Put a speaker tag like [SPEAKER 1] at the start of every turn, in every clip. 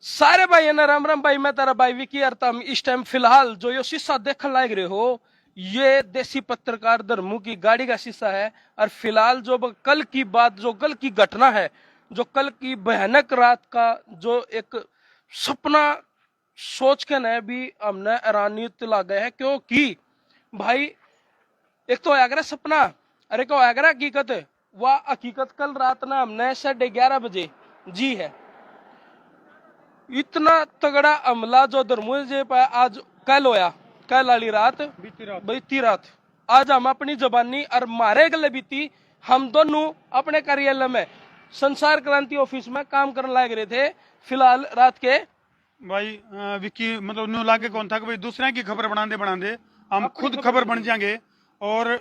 [SPEAKER 1] सारे भाई ना राम राम भाई, मैं तेरा भाई विकी अर्थम। इस टाइम फिलहाल जो ये शीशा देखने लाग रहे हो, ये देसी पत्रकार धर्मू की गाड़ी का शीशा है। और फिलहाल जो कल की बात, जो कल की घटना है, जो कल की भयानक रात का जो एक सपना सोच के न भी हमने हैरानियत ला गए हैं। क्योंकि भाई एक तो आगरा सपना, अरे को आगरा हकीकत। वह हकीकत कल रात ना हमने 11:30 बजे जी है। इतना तगड़ा हमला जो धर्मुजे पे आज कल होया, कल वाली रात, बीती रात आज हम अपनी जबानी और मारे गले बीती। हम दोनों अपने कार्यालय में संसार क्रांति ऑफिस में काम करने लग रहे थे। फिलहाल रात के
[SPEAKER 2] भाई विकी मतलब न्यू लागे कौन था कि भाई दूसरे की खबर बना दे हम खुद खबर बन जाएंगे। और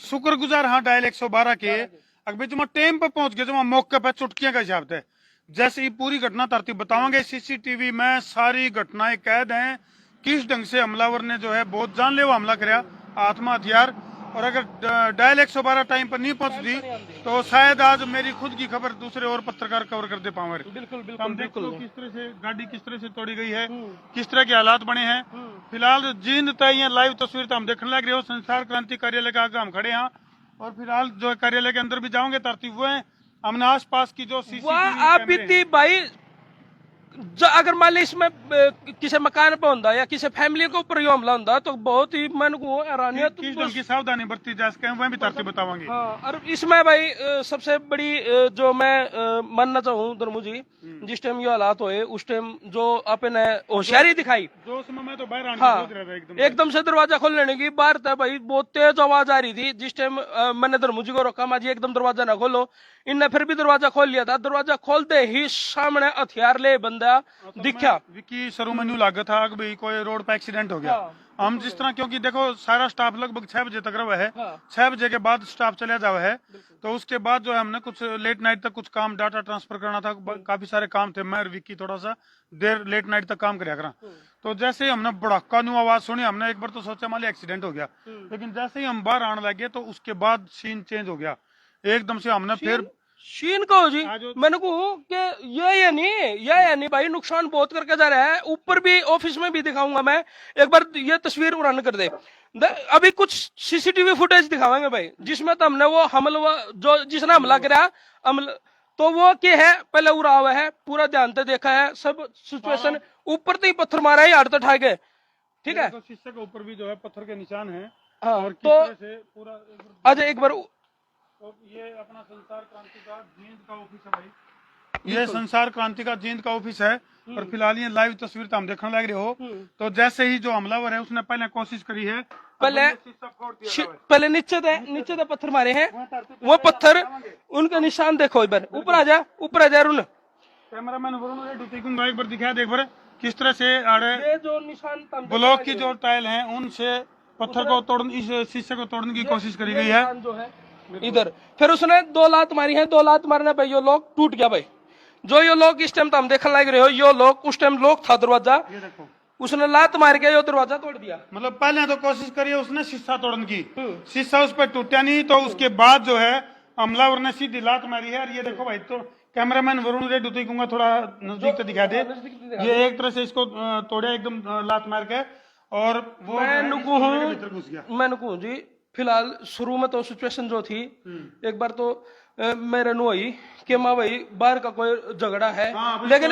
[SPEAKER 2] शुक्रगुजार हाँ डायल 112 के अगर जो टाइम पे पहुंच गए, जो मौके पे चुटकियां का हिसाब है। जैसे ये पूरी घटना तरतीब बतावांगे, सीसीटीवी में सारी घटनाएं कैद हैं। किस ढंग से हमलावर ने जो है बहुत जानलेवा हमला कराया, आत्मा हथियार। और अगर डायल 112 टाइम पर नहीं पहुंचती तो शायद आज मेरी खुद की खबर दूसरे और पत्रकार कवर कर दे पावे।
[SPEAKER 1] बिल्कुल
[SPEAKER 2] हम देख लो किस तरह से गाड़ी किस तरह से तोड़ी गई है, किस तरह के हालात बने हैं। फिलहाल जींद तय लाइव तस्वीर तो हम देखने लग रहे हो। संसार क्रांति कार्यालय के आगे हम खड़े हैं और फिलहाल जो कार्यालय के अंदर भी जाओगे तरतीब हुए हैं। हमने आस पास की जो
[SPEAKER 1] वाह आप बीती भाई, जो अगर मान ली इसमें किसी मकान पे होता या किसी फैमिली के ऊपर हमला होता तो बहुत ही मन को हैरानियत
[SPEAKER 2] की सावधानी बरती जा सके वह भी तरतीब बतावांगे।
[SPEAKER 1] हाँ, और इसमें भाई सबसे बड़ी जो मैं मानना चाहूँ धर्मू जी, जिस टाइम ये हालात हुए उस टाइम जो आपने होशियारी दिखाई,
[SPEAKER 2] जो उसमें मैं तो बाहर आने
[SPEAKER 1] हाँ,
[SPEAKER 2] सोच रहा था
[SPEAKER 1] एकदम से दरवाजा खोल लेने की बात है भाई। बहुत तेज आवाज आ रही थी। जिस टाइम मैंने धर्मू जी को रोका, माँ जी एकदम दरवाजा ना खोलो। इनने फिर भी दरवाजा खोल लिया था। दरवाजा खोलते ही सामने हथियार ले बंदा दिखा।
[SPEAKER 2] विकी सरू मेन्यू लागत था कि भाई कोई रोड पे एक्सीडेंट हो गया। हम जिस तरह, क्योंकि देखो सारा स्टाफ लगभग 6 बजे तक रहा है। 6 बजे के बाद स्टाफ चला जावा है। तो उसके बाद जो है हमने कुछ लेट नाइट तक कुछ काम डाटा ट्रांसफर करना था, काफी सारे काम थे। मैं और विक्की थोड़ा सा देर लेट नाइट तक काम कराया करा। तो जैसे ही हमने बड़ाका न्यू आवाज सुनी, हमने एक बार तो सोचा मान एक्सीडेंट हो गया। लेकिन जैसे ही हम बाहर आने लगे तो उसके बाद सीन चेंज हो गया एकदम से। हमने फिर
[SPEAKER 1] शीन कहो जी, मैंने को कि ये नहीं भाई, नुकसान बहुत करके जा रहा है। ऊपर भी ऑफिस में भी दिखाऊंगा मैं, एक बार ये तस्वीर रन कर दे। अभी कुछ सीसीटीवी फुटेज दिखावांगे भाई, जिसमें तो हमने वो हमला जो जिसने हमला करा तो वो क्या है, पहले उड़ा हुआ है, पूरा ध्यान से देखा है सब सिचुएशन। ऊपर तो ही पत्थर मारा है, हाथ उठा के, ठीक है।
[SPEAKER 2] तो शीशे के ऊपर भी जो है पत्थर के निशान है।
[SPEAKER 1] हाँ,
[SPEAKER 2] और
[SPEAKER 1] तो
[SPEAKER 2] से पूरा
[SPEAKER 1] आज एक बार
[SPEAKER 2] तो ये अपना संसार क्रांति का जींद का ऑफिस है भाई। ये संसार क्रांति का जींद का ऑफिस है। और फिलहाल ये लाइव तस्वीर तो हम देखने लग रहे हो। तो जैसे ही जो हमलावर है उसने पहले कोशिश करी है,
[SPEAKER 1] पहले नीचे दे पत्थर मारे हैं। वो पत्थर उनका निशान देखो, इधर ऊपर आ जा रुन।
[SPEAKER 2] कैमरामैन वरुण एक बार दिखाया देख बार किस तरह से आड़े
[SPEAKER 1] ये जो निशान
[SPEAKER 2] ब्लॉक की जो टाइल है उनसे पत्थर को तोड़ने, इस शीशे को तोड़ने की कोशिश करी गई है
[SPEAKER 1] जो है इधर। फिर उसने 2 लात मारी है। 2 लात मारने पे यो लोग टूट गया भाई। जो यो लोग इस टाइम तो हम देखने लग रहे हो, यो लोग उस टाइम लोग था दरवाजा, उसने लात मार के यो दरवाजा तोड़ दिया।
[SPEAKER 2] मतलब पहले तो कोशिश करी उसने शीशा तोड़ने की, शीशा उस पर टूटा नहीं। तो उसके बाद जो है हमलावर ने सीधी लात मारी है। और ये देखो भाई, तो कैमरामैन वरुण रेड्डी तो कहूंगा थोड़ा नजदीक से दिखा दे। ये एक तरह से इसको तोड़ा एकदम लात मार के। और वो
[SPEAKER 1] मैं नुकू जी, फिलहाल शुरू में तो सिचुएशन जो थी, एक बार तो मेरे नु हुई कि माँ भाई बाहर का कोई झगड़ा है। लेकिन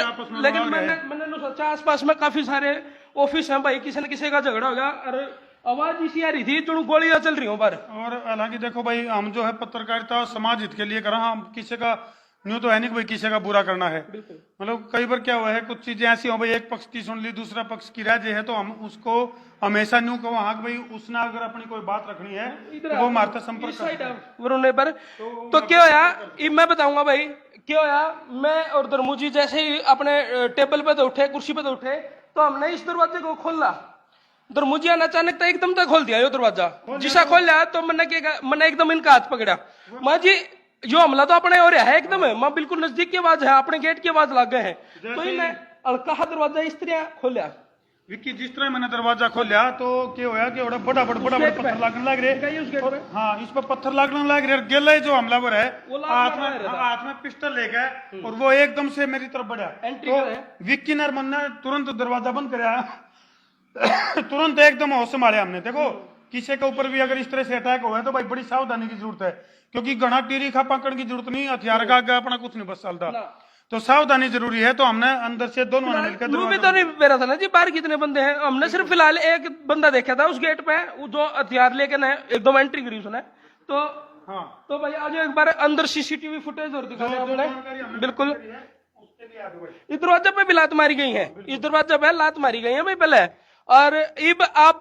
[SPEAKER 1] मैंने सोचा आसपास में काफी सारे ऑफिस हैं भाई, किसी न किसी का झगड़ा होगा। और आवाज इसी आ रही थी जो गोलियां चल रही हो बाहर।
[SPEAKER 2] और हालांकि देखो भाई, हम जो है पत्रकारिता समाज हित के लिए करा। हम किसी का न्यू तो है नहीं भाई किसी का बुरा करना है। मतलब कई बार क्या हुआ है, कुछ चीजें ऐसी हो भाई, एक पक्ष की सुन ली, दूसरा पक्ष की राय है, तो हम उसको हमेशा न्यू कहो हाँ भाई उसने अगर अपनी कोई बात रखनी है तो वो हमारे संपर्क
[SPEAKER 1] वरुण पर। तो क्या होया, मैं बताऊंगा भाई क्या होया। मैं और धर्मू जी जैसे ही अपने टेबल पे तो उठे, कुर्सी पे तो उठे, तो हमने इस दरवाजे को खोला। धर्मुजिया ने अचानक एकदम तक खोल दिया यो दरवाजा। जिसा खोल लिया तो मैंने एकदम इनका हाथ पकड़ा। माँ जी यो हमला तो अपने और है एकदम, माँ बिल्कुल नजदीक की आवाज है, अपने गेट की आवाज लग गए हैं। तो ही मैं हल्का दरवाजा इस तरह खोलिया।
[SPEAKER 2] विक्की जिस तरह मैंने दरवाजा खोलिया तो क्या होया कि बड़ा बड़ा पत्थर लगने लग रहे। हाँ, इस पर पत्थर लगने लग रहे। गेले जो हमलावर है हाथ में पिस्टल लेके और वो एकदम से मेरी तरफ बढ़ा। तो विक्की ने मन ने तुरंत दरवाजा बंद कराया। तुरंत एकदम होश मारे हमने। देखो किसी के ऊपर भी अगर इस तरह से अटैक हुआ है तो भाई बड़ी सावधानी की जरूरत है, क्योंकि घना टीरी खा पकड़ की जरूरत नहीं, हथियार का आगे अपना कुछ नहीं बस चलता, तो सावधानी जरूरी है। तो हमने अंदर से दोनों ने मिलकर
[SPEAKER 1] भी तो नहीं मेरा था ना जी, बाहर कितने बंदे हैं, हमने सिर्फ फिलहाल एक बंदा देखा था उस गेट पे जो हथियार लेके ना एकदम एंट्री करी उसने। तो
[SPEAKER 2] हाँ,
[SPEAKER 1] तो भाई आज एक बार अंदर सीसीटीवी फुटेज और दिखा आपने। बिल्कुल इस दरवाजे पे भी लात मारी गई है, इस दरवाजे पे लात मारी गई है भाई पहले। और अब आप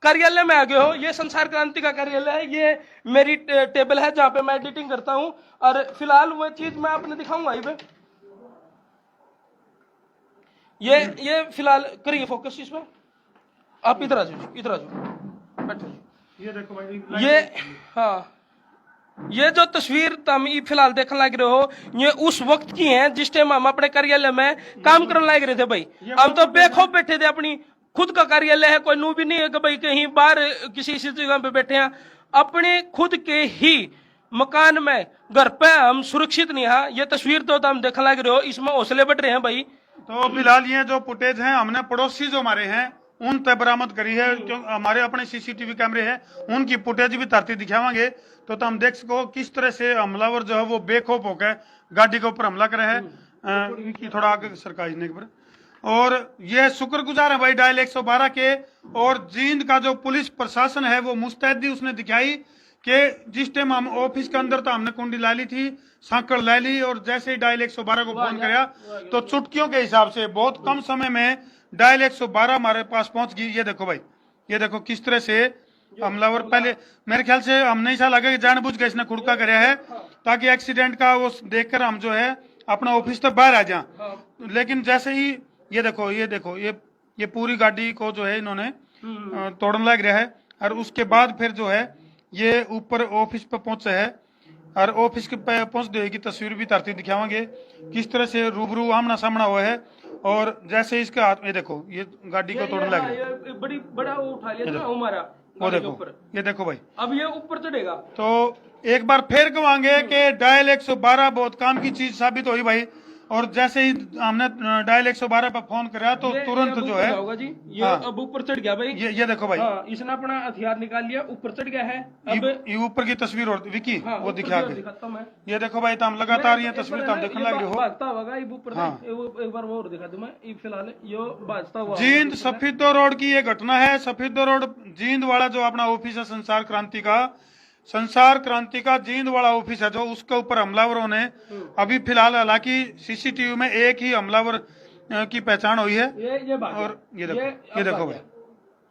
[SPEAKER 1] कार्यालय में आ गए हो, ये संसार क्रांति का कार्यालय है, ये मेरी टेबल है जहाँ पे मैं एडिटिंग करता हूँ। और फिलहाल वो चीज मैं आपने दिखाऊंगा इब ये फिलहाल करिए फोकस इसमें। आप इधर आ जाओ, इधर आ जाओ, बैठो।
[SPEAKER 2] ये देखो भाई,
[SPEAKER 1] ये हाँ, ये जो तस्वीर तुम फिलहाल देखने लग रहे हो ये उस वक्त की है जिस टाइम हम अपने कार्यालय में काम करने लग रहे थे भाई। हम तो बेखौफ बैठे थे, अपनी खुद का कार्यालय है, कोई नू भी नहीं है कि भाई कहीं बाहर किसी जगह पे बैठे हैं। अपने खुद के ही मकान में घर पे हम सुरक्षित नहीं है। ये तस्वीर तो तुम देखने लग रहे हो, इसमें हौसले बढ़ रहे हैं भाई।
[SPEAKER 2] तो फिलहाल ये जो फुटेज है हमने पड़ोसी जो हमारे हैं उन तय बरामद करी है, क्योंकि हमारे अपने सीसीटीवी कैमरे हैं, उनकी फुटेज भी धरती दिखावांगे। तो हम देख सको किस तरह से हमलावर जो है वो बेखौफ होकर गाड़ी के ऊपर हमला करे है। थोड़ा आगे सरकारी ने पर। और ये शुक्रगुजार है भाई डायल 112 के, और जींद का जो पुलिस प्रशासन है वो मुस्तैदी उसने दिखाई कि जिस टाइम हम ऑफिस के अंदर था हमने कुंडी ला ली थी, सांकड़ ला ली, और जैसे ही डायल 112 को फोन कराया तो चुटकियों के हिसाब से बहुत कम समय में डायल 112 हमारे पास पहुंच गई। ये देखो भाई, ये देखो किस तरह से हमलावर, पहले मेरे ख्याल से हमने ऐसा लगा कि जानबूझ के इसने खुड़का कराया है ताकि एक्सीडेंट का वो देखकर हम जो है अपना ऑफिस तक बाहर आ जाए। लेकिन जैसे ही ये देखो ये पूरी गाड़ी को जो है इन्होंने तोड़ने लग रहा है। और उसके बाद फिर जो है ये ऊपर ऑफिस पे पहुंचे है, और ऑफिस के पहुंचने की तस्वीर भी धरती दिखावांगे किस तरह से रूबरू आमना सामना हुआ है। और जैसे इसके हाथ में देखो ये गाड़ी को तोड़ने लग रहा है,
[SPEAKER 1] बड़ी बड़ा उठा लिया हमारा,
[SPEAKER 2] वो देखो, ये देखो भाई,
[SPEAKER 1] अब ये ऊपर चढ़ेगा।
[SPEAKER 2] तो एक बार फिर कहवांगे कि डायल 112 बहुत काम की चीज साबित हुई भाई। और जैसे ही हमने डायल 112 पर फोन कराया तो तुरंत जो है
[SPEAKER 1] होगा जी, ये अब ऊपर चढ़ गया भाई।
[SPEAKER 2] ये देखो भाई,
[SPEAKER 1] इसने अपना हथियार निकाल लिया, ऊपर चढ़ गया है। अब
[SPEAKER 2] ये ऊपर की तस्वीर और विकी वो दिखा के
[SPEAKER 1] दिखाता हूं मैं।
[SPEAKER 2] ये देखो भाई, तो हम लगातार ये तस्वीर तो हम देखने लग रहे हो।
[SPEAKER 1] भागता होगा ये ऊपर, एक बार वो और दिखा दूं मैं। ये फिलहाल ये भागता हुआ
[SPEAKER 2] जींद सफीदो रोड की ये घटना है। सफीदो रोड जींद वाला जो अपना ऑफिस है संसार क्रांति का जींद वाला ऑफिस है जो, उसके ऊपर हमलावरों ने अभी फिलहाल हालांकि सीसीटीवी में एक ही हमलावर की पहचान हुई है। और ये देखो भाई,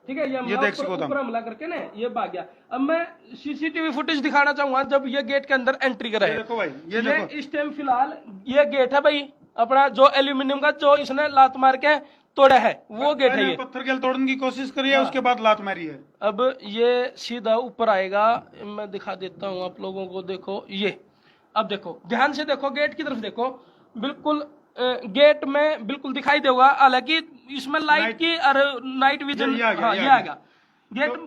[SPEAKER 1] ठीक है,
[SPEAKER 2] ये देख सको
[SPEAKER 1] ऊपर हमला करके ना ये भाग गया। अब मैं सीसीटीवी फुटेज दिखाना चाहूंगा जब ये गेट के अंदर एंट्री करा है।
[SPEAKER 2] देखो भाई, ये देखो
[SPEAKER 1] इस टाइम फिलहाल ये गेट है भाई अपना जो एल्यूमिनियम का, जो इसने लात मार के तोड़ा है वो गेट है। ये
[SPEAKER 2] पत्थर के तोड़ने की कोशिश करी है, उसके बाद लात मारी है।
[SPEAKER 1] अब ये सीधा ऊपर आएगा, मैं दिखा देता हूँ आप लोगों को। देखो ये, अब देखो ध्यान से देखो, गेट की तरफ देखो, बिल्कुल गेट में बिल्कुल दिखाई देगा। हालांकि इसमें लाइट की और नाइट विजन ये आएगा। गेट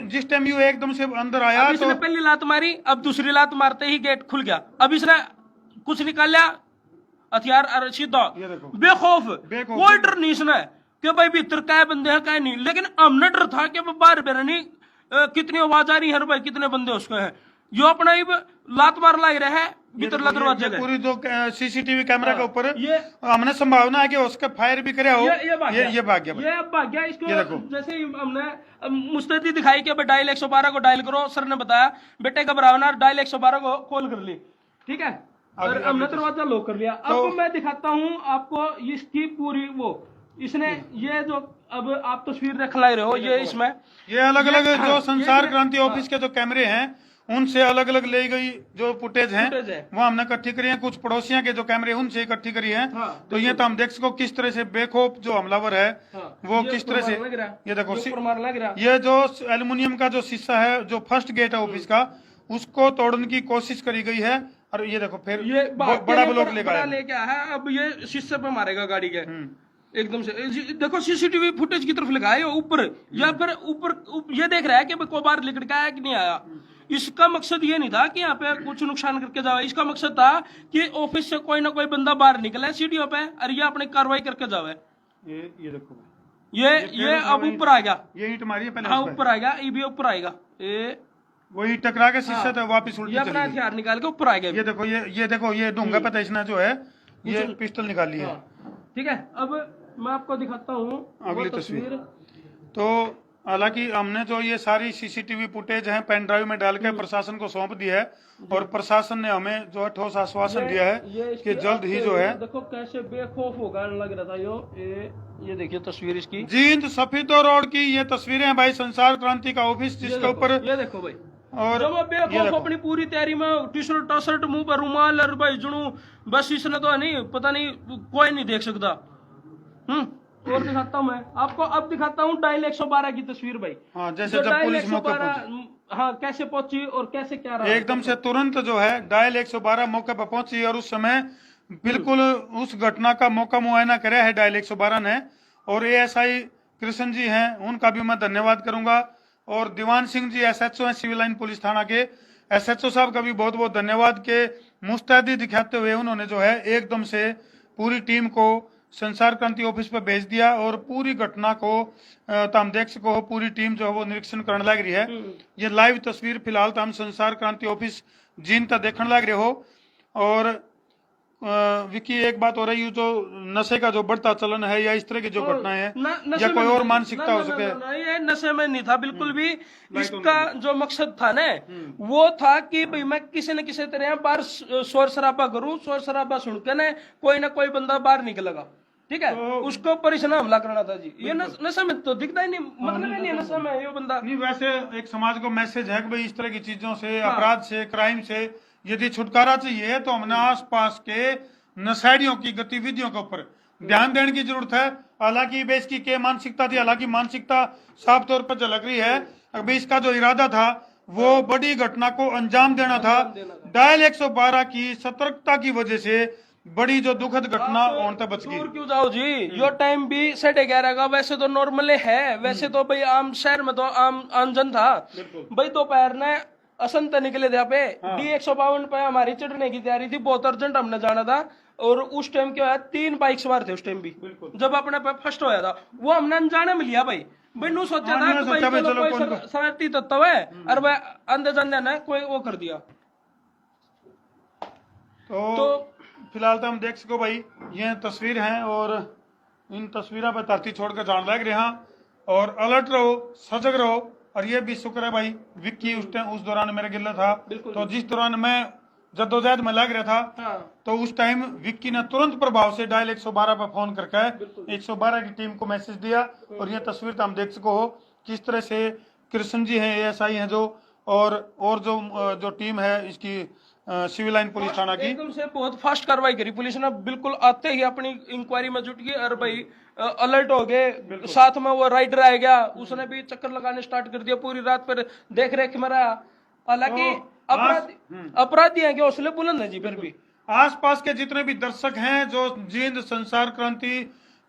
[SPEAKER 2] जिस टाइम यू एकदम से अंदर आया,
[SPEAKER 1] इसने पहली लात मारी, अब दूसरी लात मारते ही गेट खुल गया। अब इसने कुछ निकाल लिया हथियार और सीधा बेखौफ कोई डर नहीं इसने कि भाई भीतर क्या बंदे हैं क्या नहीं। लेकिन हमने डर था कि बाहर बेरनी कितनी आवाज आ रही है भाई, कितने बंदे उसके हैं। जो अपना लात मार लग रहा है भीतर दरवाजे
[SPEAKER 2] पूरी जो सीसीटीवी कैमरा के ऊपर हमने संभावना है कि उसका फायर भी करे हो। ये भाग गया
[SPEAKER 1] इसको जैसे ही हमने मुस्तैदी दिखाई कि डायल 112 को डायल करो, सर ने बताया बेटे घबराओ ना, डायल 112 को कॉल कर ली, ठीक है। और हमने दरवाजा लॉक कर लिया। अब मैं दिखाता हूँ आपको इसकी पूरी वो, इसने ये जो अब आप तस्वीर देख ला रहे हो, ये इसमें
[SPEAKER 2] ये अलग अलग जो संसार क्रांति ऑफिस के जो कैमरे हैं उनसे अलग अलग ले गई जो फुटेज है वो हमने इकट्ठी करी है। कुछ पड़ोसियों के जो कैमरे उनसे इकट्ठी करी है। तो ये तो हम देख सको किस तरह से बेखौफ जो हमलावर है वो किस तरह से, ये देखो ये जो एल्युमिनियम का जो शीशा है जो फर्स्ट गेट है ऑफिस का, उसको तोड़ने की कोशिश करी गई है। और ये देखो फिर
[SPEAKER 1] ये
[SPEAKER 2] बड़ा ब्लॉक लेके
[SPEAKER 1] आया है, अब ये शीशे पे मारेगा गाड़ी के। एकदम से देखो सीसीटीवी फुटेज की तरफ लगाए ऊपर या फिर ये देख रहा है कि कोई बाहर निकल के आया कि नहीं आया। इसका मकसद ये नहीं था कि यहाँ पे कुछ नुकसान करके जाए, इसका मकसद था कि ऑफिस से कोई ना कोई बंदा बाहर निकले सीढ़ियों पे और ये अपनी कार्रवाई करके जावे।
[SPEAKER 2] ये देखो
[SPEAKER 1] ये अब ऊपर आ गया,
[SPEAKER 2] ये ईंट मारी है पहले।
[SPEAKER 1] हाँ ऊपर आ गया, ये भी ऊपर आएगा। ये
[SPEAKER 2] वही टकरा के शीशे तो वापस उल्टी
[SPEAKER 1] ये अपना
[SPEAKER 2] चली गई।
[SPEAKER 1] हथियार निकाल के ऊपर आ गया।
[SPEAKER 2] ये देखो ये देखो ये ढूंगा पता इसने जो है ये पिस्टल निकाली है।
[SPEAKER 1] ठीक है, अब मैं आपको दिखाता हूँ
[SPEAKER 2] अगली तस्वीर। तो हालांकि हमने जो ये सारी सीसीटीवी फुटेज है पेन ड्राइव में डाल के प्रशासन को सौंप दिया है और प्रशासन ने हमें जो है ठोस आश्वासन दिया है कि जल्द ही जो है।
[SPEAKER 1] देखो कैसे बेखौफ होगा लग रहा था ये देखिए तस्वीर इसकी।
[SPEAKER 2] जींद सफेदो रोड की ये तस्वीरें हैं भाई, संसार क्रांति का ऑफिस जिसके ऊपर
[SPEAKER 1] ये देखो भाई।
[SPEAKER 2] और
[SPEAKER 1] जब बेखौफ अपनी पूरी तैयारी में टी शर्ट टशर्ट मुंह पर रुमाल और भाई जुनू बस इसने तो नहीं पता नहीं कोई नहीं देख सकता। और दिखाता हूँ मैं आपको, अब दिखाता हूँ डायल 112 की तस्वीर भाई।
[SPEAKER 2] हाँ जैसे जब पुलिस मौके पर
[SPEAKER 1] हाँ कैसे पहुंची और कैसे क्या रहा
[SPEAKER 2] एकदम से तुरंत जो है डायल 112 मौके पर पहुंची और उस समय बिल्कुल उस घटना का मौका मुआयना कराया है डायल 112 ने। और एएसआई कृष्ण जी हैं उनका भी मैं धन्यवाद करूंगा और दीवान सिंह जी एसएचओ हैं सिविल लाइन पुलिस थाना के, एसएचओ साहब का भी बहुत बहुत धन्यवाद के मुस्तैदी दिखाते हुए उन्होंने जो है एकदम से पूरी टीम को संसार क्रांति ऑफिस पर भेज दिया और पूरी घटना को तो हम देख सको पूरी टीम जो है वो निरीक्षण करने लग रही है। ये लाइव तस्वीर फिलहाल तो हम संसार क्रांति ऑफिस जीन तक देखने लग रहे हो। और विकी एक बात हो रही है, जो नशे का जो बढ़ता चलन है या इस तरह की जो घटनाएं हैं या कोई और मानसिकता हो सके।
[SPEAKER 1] ये नशे में नहीं था बिल्कुल भी। इसका जो मकसद था ना वो था कि भाई मैं किसी न किसी तरह बाहर शोर शराबा करूं, शोर शराबा सुन के ना कोई बंदा बाहर निकलेगा, ठीक है, उसके ऊपर इसने हमला करना था जी। ये नशा में तो दिखता ही नहीं, मतलब ही नहीं है नशा में ये बंदा।
[SPEAKER 2] नहीं वैसे एक समाज को मैसेज है कि भाई इस तरह की चीजों से अपराध से क्राइम से यदि छुटकारा चाहिए तो हमने आसपास के नशेड़ियों की गतिविधियों के ऊपर ध्यान देने की जरूरत है। हालांकि बेस की क्या मानसिकता थी, हालांकि मानसिकता साफ तौर पर झलक रही है। अभी इसका जो इरादा था वो बड़ी घटना को अंजाम देना था। डायल 112 की सतर्कता की वजह से बड़ी जो दुखद घटना होने तक बच गई।
[SPEAKER 1] दूर क्यों जाओ जी, यो टाइम भी 11:30 का वैसे तो नॉर्मल है, वैसे तो भाई आम शहर में तो आम जन था भाई। दोपहर ने असंत निकले थे पे D152 पे हमारी चढ़ने की तैयारी थी, बहुत अर्जेंट हमने जाना था। और उस टाइम क्या है 3 बाइक सवार थे उस टाइम भी जब अपने पे फर्स्ट होया था, वो हमने अनजाने में लिया भाई। भाई नू सोचा था कि भाई चलो कोई शरारती तत्व है और वह अंदर जाने ने कोई वो कर दिया।
[SPEAKER 2] तो फिलहाल तो हम देख सको भाई ये तस्वीर हैं और इन तस्वीरों पर धरती छोड़कर जान लग रहे हैं और अलर्ट रहो, सजग रहो। और ये भी शुक्र है भाई विक्की उस दौरान मेरे गिल्ला था, तो जिस दौरान मैं जद्दोजहद में लग रहा था तो उस टाइम विक्की ने तुरंत प्रभाव से डायल 112 पर फोन करके 112 की टीम को मैसेज दिया। और ये तस्वीर तो हम देख सको हो किस तरह से कृष्ण जी हैं एएसआई हैं जो और जो टीम है इसकी सिविल लाइन पुलिस थाना की
[SPEAKER 1] एकदम से बहुत फास्ट कार्रवाई करी पुलिस ने। बिल्कुल आते ही अपनी इंक्वायरी में जुट गई और भाई अलर्ट हो गए। साथ में वो राइडर आ गया, उसने भी चक्कर लगाने स्टार्ट कर दिया, पूरी रात पर देख रेख में रहा। हालांकि अपराधी हैं कि हौसले बुलंद है जी। फिर भी
[SPEAKER 2] आसपास के जितने भी दर्शक हैं जो जींद संसार क्रांति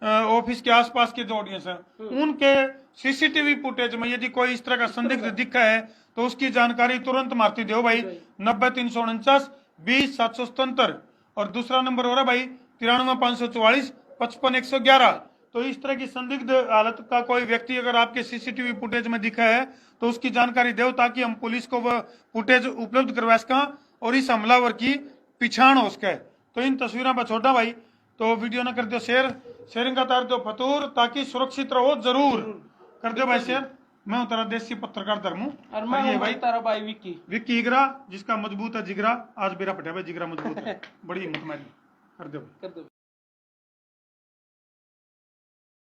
[SPEAKER 2] ऑफिस के आसपास के जो ऑडियंस है उनके सीसीटीवी फुटेज में यदि कोई इस तरह का संदिग्ध दिखा है तो उसकी जानकारी तुरंत मारती दो भाई 90 349 20 777। और दूसरा नंबर हो रहा भाई 93 544 55 111। तो इस तरह की संदिग्ध हालत का कोई व्यक्ति अगर आपके सीसीटीवी फुटेज में दिखा है तो उसकी जानकारी दो ताकि हम पुलिस को वह फुटेज उपलब्ध करवा सकें और इस हमलावर की पिछाण हो सके। तो इन तस्वीरों पर छोड़ा भाई, तो वीडियो न कर दो शेयरिंग का तार दो फतूर ताकि सुरक्षित रहो, जरूर कर दो भाई शेयर। मैं हूं तेरा देसी पत्रकार धर्मू
[SPEAKER 1] और मैं हूं भाई तारा भाई
[SPEAKER 2] विक्की इगरा जिसका मजबूत है जिगरा। आज मेरा पटा भाई जिगरा मजबूत है, बड़ी हिम्मत मारी। कर दो।